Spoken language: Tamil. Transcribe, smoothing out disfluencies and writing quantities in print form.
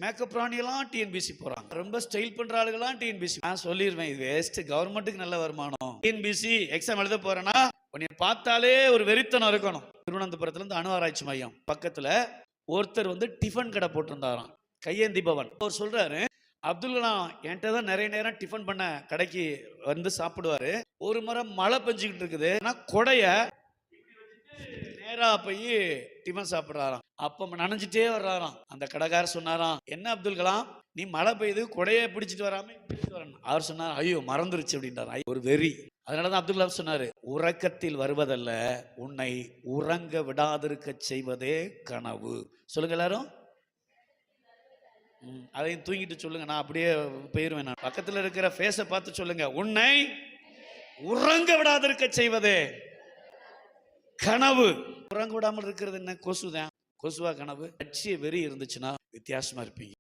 மேக்கப் ராணியெல்லாம் டிஎன்பிசி போறாங்க, ரொம்ப ஸ்டைல் பண்ற ஆளுகெல்லாம் டிஎன்பிசி. நான் சொல்லிடுவேன், இது வேஸ்ட், கவர்மெண்ட்டுக்கு நல்ல வருமானம். டிஎன்பிசி எக்ஸாம் எழுத போறேன்னா உன்னை பார்த்தாலே ஒரு வெறித்தனம் இருக்கணும். திருவனந்தபுரத்துல இருந்து அணு ஆராய்ச்சி மையம் பக்கத்துல ஒருத்தர் டிஃபன் கடை போட்டிருந்தாராம், கையேந்தி பவன். அவர் சொல்றாரு, அப்துல் கலாம் என்கிட்ட தான் நிறைய நேரம் டிஃபன் பண்ண கடைக்கு சாப்பிடுவாரு. ஒரு முறை மழை பெஞ்சுக்கிட்டு இருக்குது, கொடைய நேரா போய் டிஃபன் சாப்பிடுறாராம். அப்ப நனைஞ்சிட்டே வர்றாராம். அந்த கடைக்காரர் சொன்னாராம், என்ன அப்துல் கலாம், நீ மழை பெய்யுது கொடையை பிடிச்சிட்டு வராம வரணும். அவர் சொன்னார், ஐயோ மறந்துருச்சு அப்படின்றார். ஒரு வெறி. அதனாலதான் அப்துல் கலாம் சொன்னாரு, உறக்கத்தில் வருவதல்ல, உன்னை உறங்க விடாதிருக்க செய்வதே கனவு. சொல்லுங்க எல்லாரும். அதையும் தூங்கிட்டு சொல்லுங்க, நான் அப்படியே போயிருவேன். நான் பக்கத்துல இருக்கிற ஃபேஸை பார்த்து சொல்லுங்க, உன்னை உறங்க விடாதிருக்க செய்வதே கனவு. உறங்க விடாமல் இருக்கிறது என்ன? கொசுதான். கொசுவா கனவு? லட்சிய வெறி இருந்துச்சுன்னா வித்தியாசமா இருப்பீங்க.